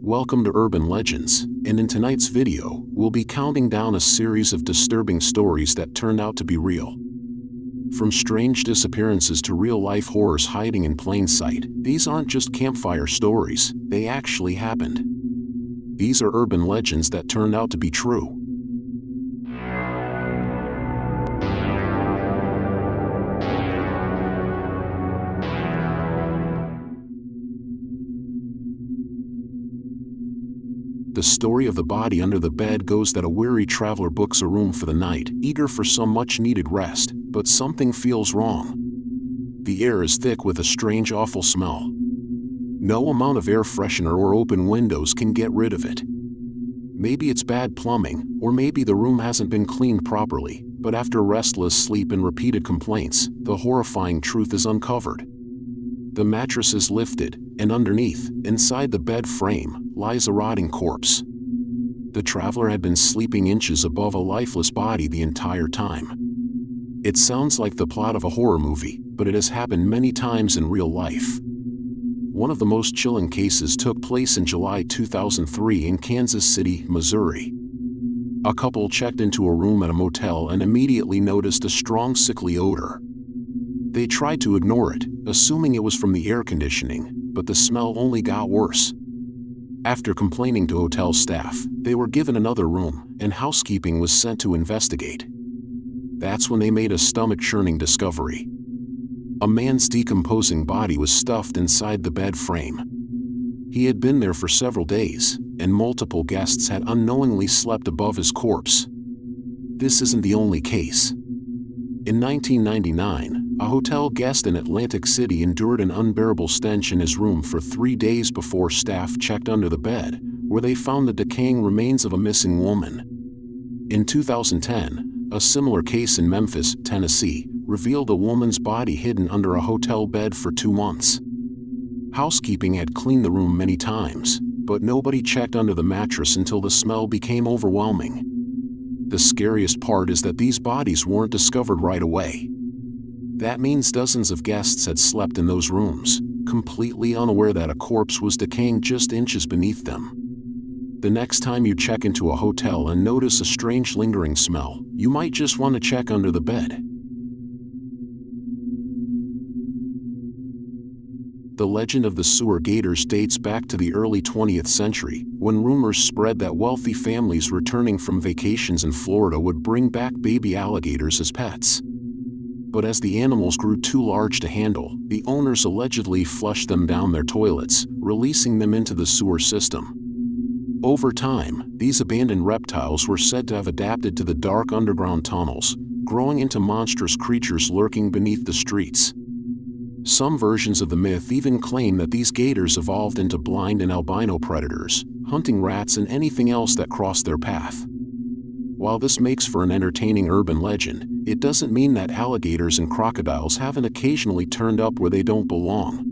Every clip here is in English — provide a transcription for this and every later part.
Welcome to Urban Legends, and in tonight's video, we'll be counting down a series of disturbing stories that turned out to be real. From strange disappearances to real-life horrors hiding in plain sight, these aren't just campfire stories, they actually happened. These are urban legends that turned out to be true. The story of the body under the bed goes that a weary traveler books a room for the night, eager for some much-needed rest, but something feels wrong. The air is thick with a strange, awful smell. No amount of air freshener or open windows can get rid of it. Maybe it's bad plumbing, or maybe the room hasn't been cleaned properly, but after restless sleep and repeated complaints, the horrifying truth is uncovered. The mattress is lifted, and underneath, inside the bed frame, lies a rotting corpse. The traveler had been sleeping inches above a lifeless body the entire time. It sounds like the plot of a horror movie, but it has happened many times in real life. One of the most chilling cases took place in July 2003 in Kansas City, Missouri. A couple checked into a room at a motel and immediately noticed a strong sickly odor. They tried to ignore it, assuming it was from the air conditioning, but the smell only got worse. After complaining to hotel staff, they were given another room, and housekeeping was sent to investigate. That's when they made a stomach-churning discovery. A man's decomposing body was stuffed inside the bed frame. He had been there for several days, and multiple guests had unknowingly slept above his corpse. This isn't the only case. In 1999, a hotel guest in Atlantic City endured an unbearable stench in his room for 3 days before staff checked under the bed, where they found the decaying remains of a missing woman. In 2010, a similar case in Memphis, Tennessee, revealed a woman's body hidden under a hotel bed for 2 months. Housekeeping had cleaned the room many times, but nobody checked under the mattress until the smell became overwhelming. The scariest part is that these bodies weren't discovered right away. That means dozens of guests had slept in those rooms, completely unaware that a corpse was decaying just inches beneath them. The next time you check into a hotel and notice a strange lingering smell, you might just want to check under the bed. The legend of the sewer gators dates back to the early 20th century, when rumors spread that wealthy families returning from vacations in Florida would bring back baby alligators as pets. But as the animals grew too large to handle, the owners allegedly flushed them down their toilets, releasing them into the sewer system. Over time, these abandoned reptiles were said to have adapted to the dark underground tunnels, growing into monstrous creatures lurking beneath the streets. Some versions of the myth even claim that these gators evolved into blind and albino predators, hunting rats and anything else that crossed their path. While this makes for an entertaining urban legend, it doesn't mean that alligators and crocodiles haven't occasionally turned up where they don't belong.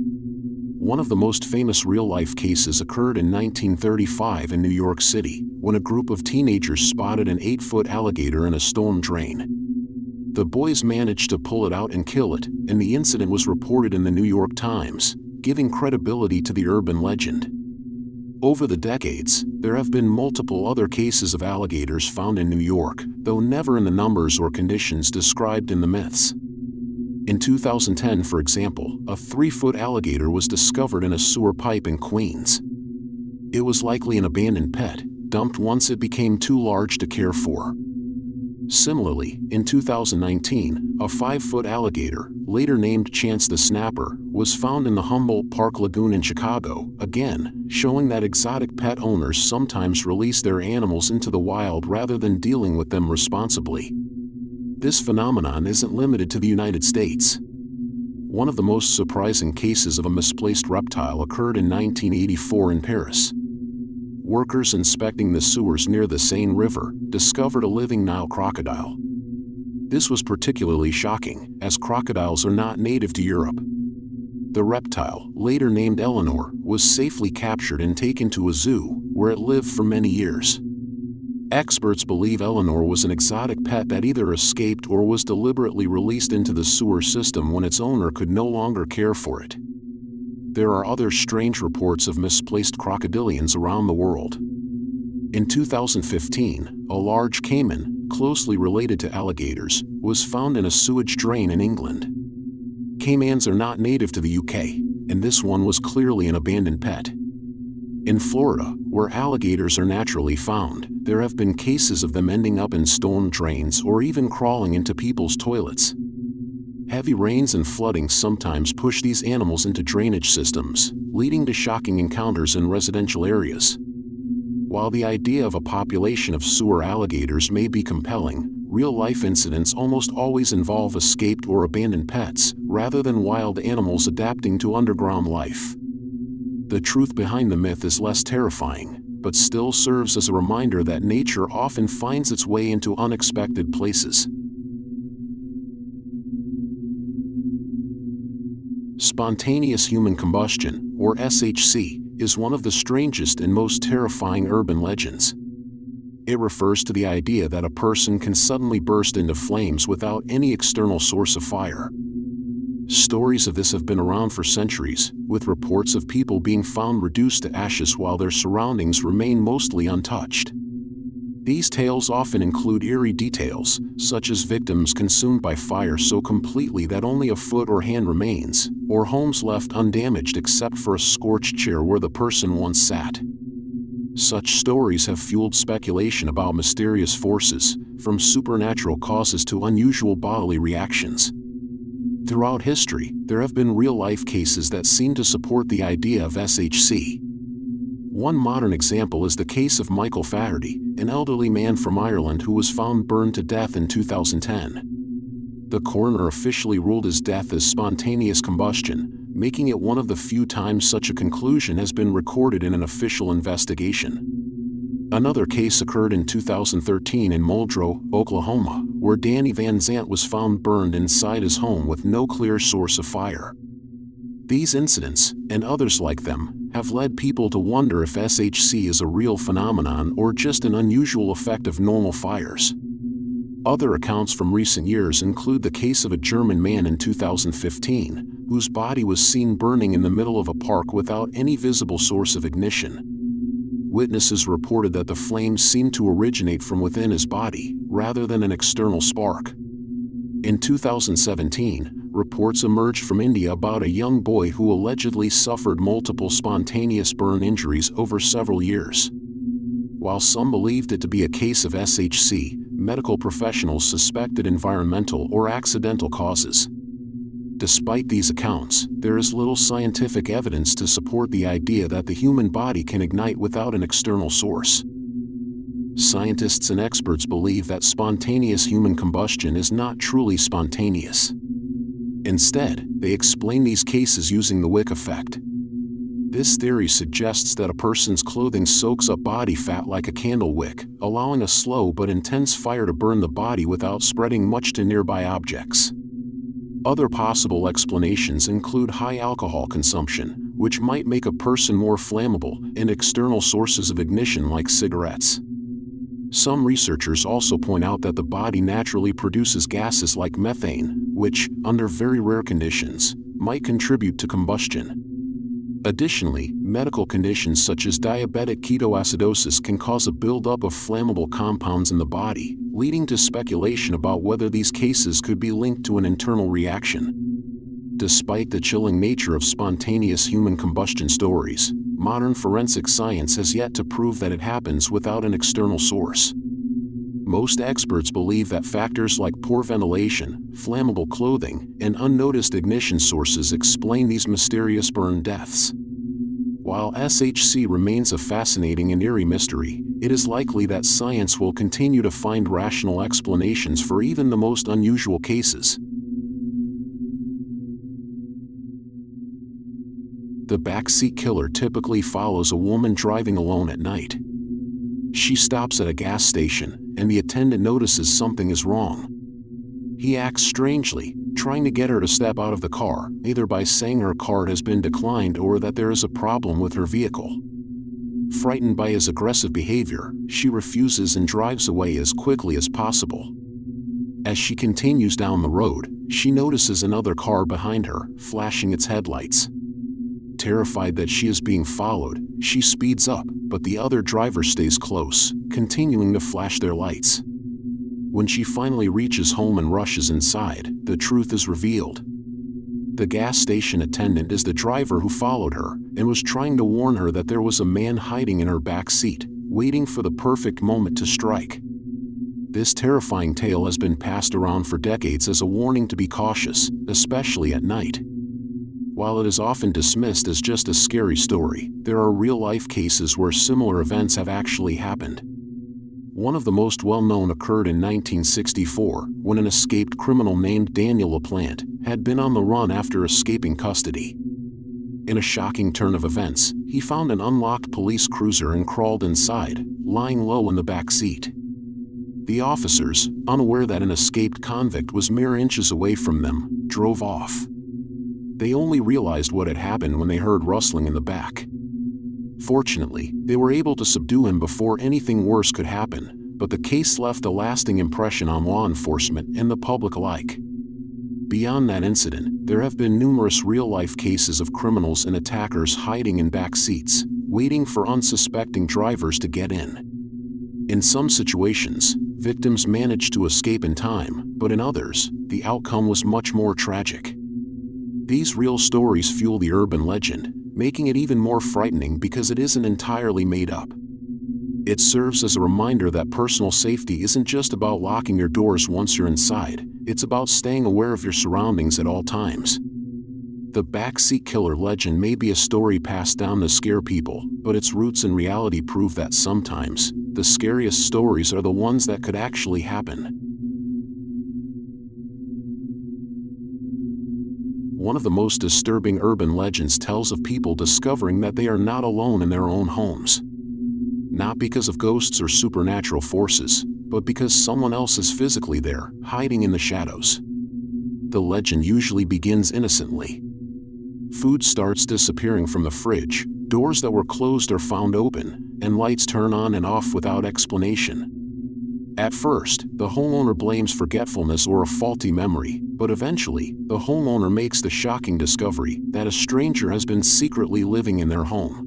One of the most famous real-life cases occurred in 1935 in New York City, when a group of teenagers spotted an 8-foot alligator in a storm drain. The boys managed to pull it out and kill it, and the incident was reported in the New York Times, giving credibility to the urban legend. Over the decades, there have been multiple other cases of alligators found in New York, though never in the numbers or conditions described in the myths. In 2010, for example, a 3-foot alligator was discovered in a sewer pipe in Queens. It was likely an abandoned pet, dumped once it became too large to care for. Similarly, in 2019, a 5-foot alligator, later named Chance the Snapper, was found in the Humboldt Park Lagoon in Chicago, again, showing that exotic pet owners sometimes release their animals into the wild rather than dealing with them responsibly. This phenomenon isn't limited to the United States. One of the most surprising cases of a misplaced reptile occurred in 1984 in Paris. Workers inspecting the sewers near the Seine River discovered a living Nile crocodile. This was particularly shocking, as crocodiles are not native to Europe. The reptile, later named Eleanor, was safely captured and taken to a zoo, where it lived for many years. Experts believe Eleanor was an exotic pet that either escaped or was deliberately released into the sewer system when its owner could no longer care for it. there are other strange reports of misplaced crocodilians around the world. In 2015, a large caiman, closely related to alligators, was found in a sewage drain in England. Caimans are not native to the UK, and this one was clearly an abandoned pet. In Florida, where alligators are naturally found, there have been cases of them ending up in storm drains or even crawling into people's toilets. Heavy rains and flooding sometimes push these animals into drainage systems, leading to shocking encounters in residential areas. While the idea of a population of sewer alligators may be compelling, real-life incidents almost always involve escaped or abandoned pets, rather than wild animals adapting to underground life. The truth behind the myth is less terrifying, but still serves as a reminder that nature often finds its way into unexpected places. Spontaneous human combustion, or SHC, is one of the strangest and most terrifying urban legends. It refers to the idea that a person can suddenly burst into flames without any external source of fire. Stories of this have been around for centuries, with reports of people being found reduced to ashes while their surroundings remain mostly untouched. These tales often include eerie details, such as victims consumed by fire so completely that only a foot or hand remains, or homes left undamaged except for a scorched chair where the person once sat. Such stories have fueled speculation about mysterious forces, from supernatural causes to unusual bodily reactions. Throughout history, there have been real-life cases that seem to support the idea of SHC. One modern example is the case of Michael Flaherty, an elderly man from Ireland who was found burned to death in 2010. The coroner officially ruled his death as spontaneous combustion, making it one of the few times such a conclusion has been recorded in an official investigation. Another case occurred in 2013 in Muldrow, Oklahoma, where Danny Van Zant was found burned inside his home with no clear source of fire. These incidents, and others like them, have led people to wonder if SHC is a real phenomenon or just an unusual effect of normal fires. Other accounts from recent years include the case of a German man in 2015, whose body was seen burning in the middle of a park without any visible source of ignition. Witnesses reported that the flames seemed to originate from within his body, rather than an external spark. In 2017, reports emerged from India about a young boy who allegedly suffered multiple spontaneous burn injuries over several years. While some believed it to be a case of SHC, medical professionals suspected environmental or accidental causes. Despite these accounts, there is little scientific evidence to support the idea that the human body can ignite without an external source. Scientists and experts believe that spontaneous human combustion is not truly spontaneous. Instead, they explain these cases using the wick effect. This theory suggests that a person's clothing soaks up body fat like a candle wick, allowing a slow but intense fire to burn the body without spreading much to nearby objects. Other possible explanations include high alcohol consumption, which might make a person more flammable, and external sources of ignition like cigarettes. Some researchers also point out that the body naturally produces gases like methane, which, under very rare conditions, might contribute to combustion. Additionally, medical conditions such as diabetic ketoacidosis can cause a buildup of flammable compounds in the body, leading to speculation about whether these cases could be linked to an internal reaction. Despite the chilling nature of spontaneous human combustion stories, modern forensic science has yet to prove that it happens without an external source. Most experts believe that factors like poor ventilation, flammable clothing, and unnoticed ignition sources explain these mysterious burn deaths. While SHC remains a fascinating and eerie mystery, it is likely that science will continue to find rational explanations for even the most unusual cases. The backseat killer typically follows a woman driving alone at night. She stops at a gas station, and the attendant notices something is wrong. He acts strangely, trying to get her to step out of the car, either by saying her card has been declined or that there is a problem with her vehicle. Frightened by his aggressive behavior, she refuses and drives away as quickly as possible. As she continues down the road, she notices another car behind her, flashing its headlights. Terrified that she is being followed, she speeds up, but the other driver stays close, continuing to flash their lights. When she finally reaches home and rushes inside, the truth is revealed. The gas station attendant is the driver who followed her and was trying to warn her that there was a man hiding in her back seat, waiting for the perfect moment to strike. This terrifying tale has been passed around for decades as a warning to be cautious, especially at night. While it is often dismissed as just a scary story, there are real-life cases where similar events have actually happened. One of the most well-known occurred in 1964, when an escaped criminal named Daniel LaPlante had been on the run after escaping custody. In a shocking turn of events, he found an unlocked police cruiser and crawled inside, lying low in the back seat. The officers, unaware that an escaped convict was mere inches away from them, drove off. They only realized what had happened when they heard rustling in the back. Fortunately, they were able to subdue him before anything worse could happen, but the case left a lasting impression on law enforcement and the public alike. Beyond that incident, there have been numerous real-life cases of criminals and attackers hiding in back seats, waiting for unsuspecting drivers to get in. In some situations, victims managed to escape in time, but in others, the outcome was much more tragic. These real stories fuel the urban legend, making it even more frightening because it isn't entirely made up. It serves as a reminder that personal safety isn't just about locking your doors once you're inside, it's about staying aware of your surroundings at all times. The backseat killer legend may be a story passed down to scare people, but its roots in reality prove that sometimes, the scariest stories are the ones that could actually happen. One of the most disturbing urban legends tells of people discovering that they are not alone in their own homes. Not because of ghosts or supernatural forces, but because someone else is physically there, hiding in the shadows. The legend usually begins innocently. Food starts disappearing from the fridge, doors that were closed are found open, and lights turn on and off without explanation. At first, the homeowner blames forgetfulness or a faulty memory, but eventually, the homeowner makes the shocking discovery that a stranger has been secretly living in their home.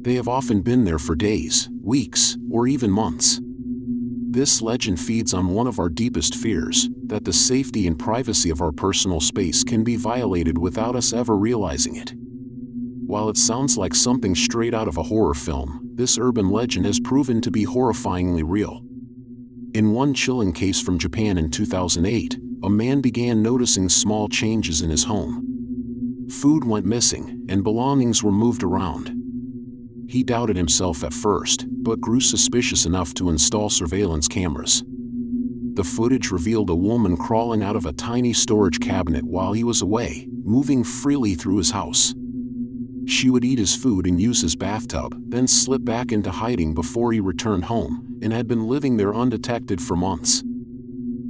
They have often been there for days, weeks, or even months. This legend feeds on one of our deepest fears, that the safety and privacy of our personal space can be violated without us ever realizing it. While it sounds like something straight out of a horror film, this urban legend has proven to be horrifyingly real. In one chilling case from Japan in 2008, a man began noticing small changes in his home. Food went missing, and belongings were moved around. He doubted himself at first, but grew suspicious enough to install surveillance cameras. The footage revealed a woman crawling out of a tiny storage cabinet while he was away, moving freely through his house. She would eat his food and use his bathtub, then slip back into hiding before he returned home, and had been living there undetected for months.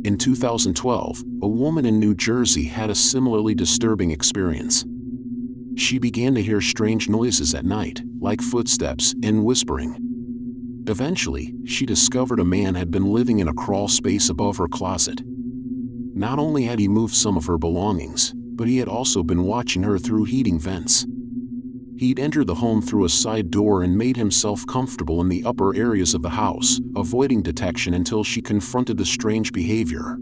In 2012, a woman in New Jersey had a similarly disturbing experience. She began to hear strange noises at night, like footsteps and whispering. Eventually, she discovered a man had been living in a crawl space above her closet. Not only had he moved some of her belongings, but he had also been watching her through heating vents. He'd entered the home through a side door and made himself comfortable in the upper areas of the house, avoiding detection until she confronted the strange behavior.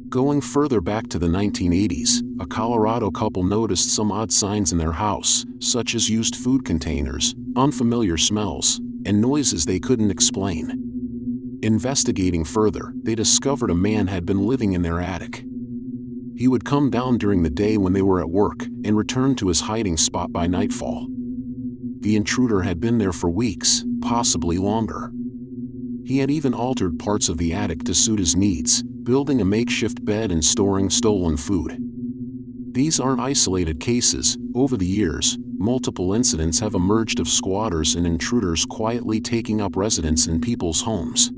Going further back to the 1980s, a Colorado couple noticed some odd signs in their house, such as used food containers, unfamiliar smells, and noises they couldn't explain. Investigating further, they discovered a man had been living in their attic. He would come down during the day when they were at work and return to his hiding spot by nightfall. The intruder had been there for weeks, possibly longer. He had even altered parts of the attic to suit his needs, building a makeshift bed and storing stolen food. These aren't isolated cases. Over the years, multiple incidents have emerged of squatters and intruders quietly taking up residence in people's homes.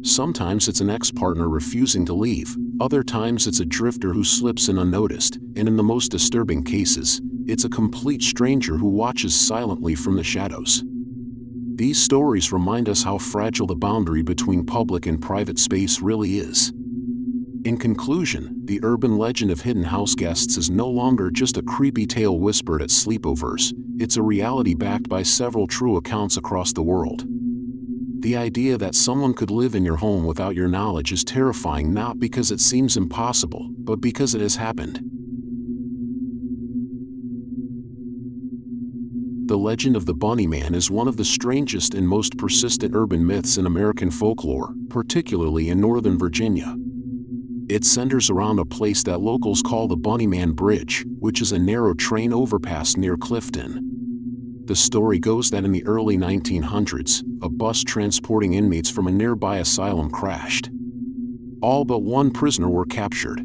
Sometimes it's an ex-partner refusing to leave, other times it's a drifter who slips in unnoticed, and in the most disturbing cases, it's a complete stranger who watches silently from the shadows. These stories remind us how fragile the boundary between public and private space really is. In conclusion, the urban legend of hidden house guests is no longer just a creepy tale whispered at sleepovers, it's a reality backed by several true accounts across the world. The idea that someone could live in your home without your knowledge is terrifying, not because it seems impossible, but because it has happened. The legend of the Bunny Man is one of the strangest and most persistent urban myths in American folklore, particularly in Northern Virginia. It centers around a place that locals call the Bunny Man Bridge, which is a narrow train overpass near Clifton. The story goes that in the early 1900s, a bus transporting inmates from a nearby asylum crashed. All but one prisoner were captured.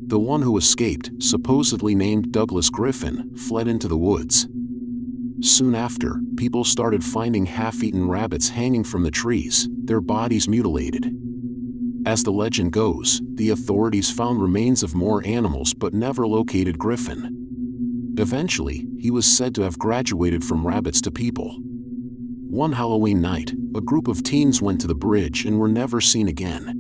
The one who escaped, supposedly named Douglas Griffin, fled into the woods. Soon after, people started finding half-eaten rabbits hanging from the trees, their bodies mutilated. As the legend goes, the authorities found remains of more animals but never located Griffin. Eventually, he was said to have graduated from rabbits to people. One Halloween night, a group of teens went to the bridge and were never seen again.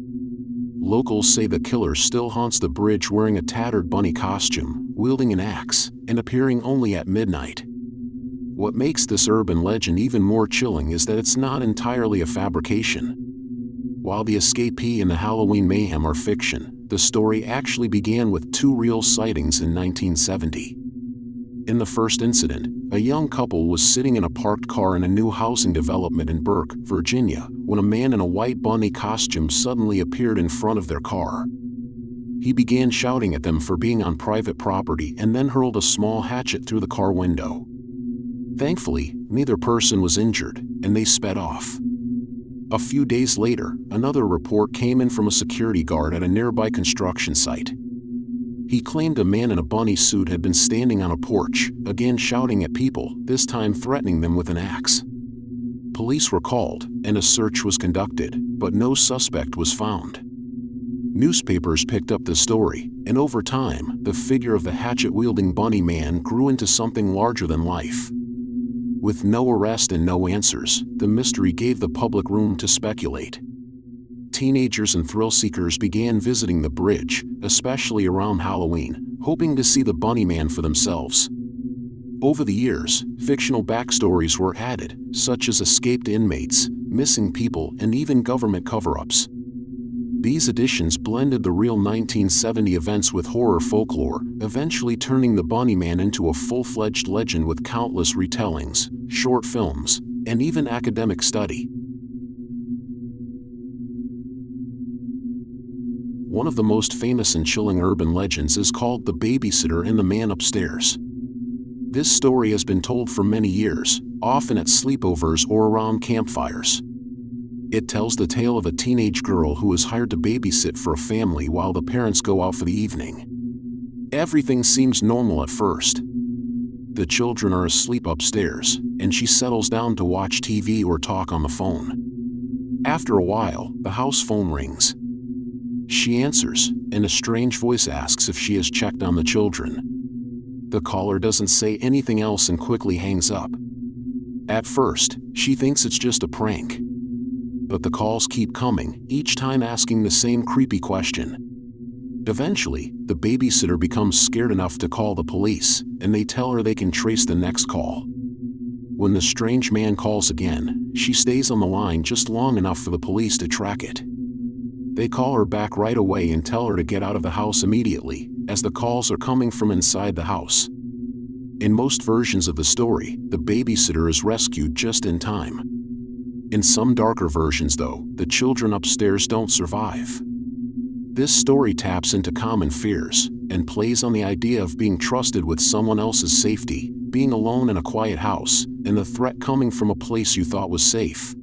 Locals say the killer still haunts the bridge wearing a tattered bunny costume, wielding an axe, and appearing only at midnight. What makes this urban legend even more chilling is that it's not entirely a fabrication. While the escapee and the Halloween mayhem are fiction, the story actually began with two real sightings in 1970. In the first incident, a young couple was sitting in a parked car in a new housing development in Burke, Virginia, when a man in a white bunny costume suddenly appeared in front of their car. He began shouting at them for being on private property and then hurled a small hatchet through the car window. Thankfully, neither person was injured, and they sped off. A few days later, another report came in from a security guard at a nearby construction site. He claimed a man in a bunny suit had been standing on a porch, again shouting at people, this time threatening them with an axe. Police were called, and a search was conducted, but no suspect was found. Newspapers picked up the story, and over time, the figure of the hatchet-wielding bunny man grew into something larger than life. With no arrest and no answers, the mystery gave the public room to speculate. Teenagers and thrill-seekers began visiting the bridge, especially around Halloween, hoping to see the Bunny Man for themselves. Over the years, fictional backstories were added, such as escaped inmates, missing people, and even government cover-ups. These additions blended the real 1970 events with horror folklore, eventually turning the Bunny Man into a full-fledged legend with countless retellings, short films, and even academic study. One of the most famous and chilling urban legends is called The Babysitter and the Man Upstairs. This story has been told for many years, often at sleepovers or around campfires. It tells the tale of a teenage girl who is hired to babysit for a family while the parents go out for the evening. Everything seems normal at first. The children are asleep upstairs, and she settles down to watch TV or talk on the phone. After a while, the house phone rings. She answers, and a strange voice asks if she has checked on the children. The caller doesn't say anything else and quickly hangs up. At first, she thinks it's just a prank. But the calls keep coming, each time asking the same creepy question. Eventually, the babysitter becomes scared enough to call the police, and they tell her they can trace the next call. When the strange man calls again, she stays on the line just long enough for the police to track it. They call her back right away and tell her to get out of the house immediately, as the calls are coming from inside the house. In most versions of the story, the babysitter is rescued just in time. In some darker versions, though, the children upstairs don't survive. This story taps into common fears and plays on the idea of being trusted with someone else's safety, being alone in a quiet house, and the threat coming from a place you thought was safe.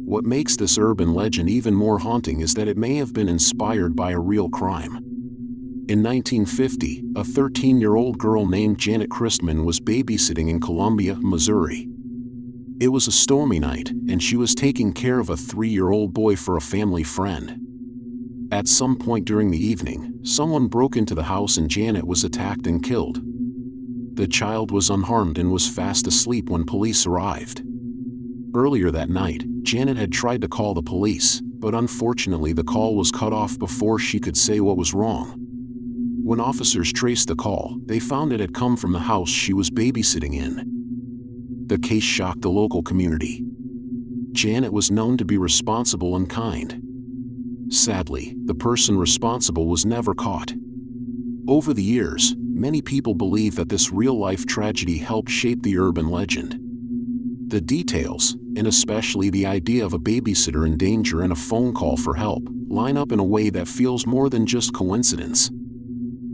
What makes this urban legend even more haunting is that it may have been inspired by a real crime. In 1950, a 13-year-old girl named Janet Christman was babysitting in Columbia, Missouri. It was a stormy night, and she was taking care of a 3-year-old boy for a family friend. At some point during the evening, someone broke into the house and Janet was attacked and killed. The child was unharmed and was fast asleep when police arrived. Earlier that night, Janet had tried to call the police, but unfortunately the call was cut off before she could say what was wrong. When officers traced the call, they found it had come from the house she was babysitting in. The case shocked the local community. Janet was known to be responsible and kind. Sadly, the person responsible was never caught. Over the years, many people believe that this real-life tragedy helped shape the urban legend. The details, and especially the idea of a babysitter in danger and a phone call for help, line up in a way that feels more than just coincidence.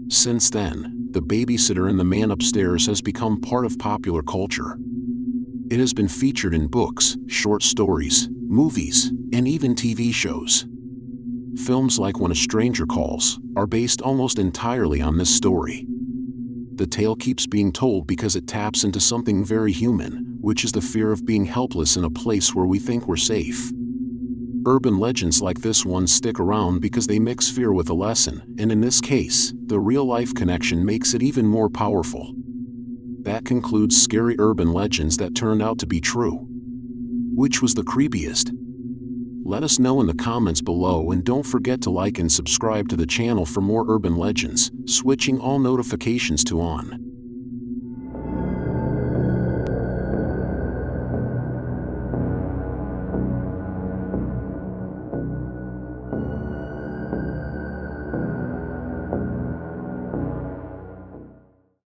Since then, the babysitter and the man upstairs has become part of popular culture. It has been featured in books, short stories, movies, and even TV shows. Films like When a Stranger Calls are based almost entirely on this story. The tale keeps being told because it taps into something very human, which is the fear of being helpless in a place where we think we're safe. Urban legends like this one stick around because they mix fear with a lesson, and in this case, the real-life connection makes it even more powerful. That concludes scary urban legends that turned out to be true. Which was the creepiest? Let us know in the comments below, and don't forget to like and subscribe to the channel for more urban legends, switching all notifications to on.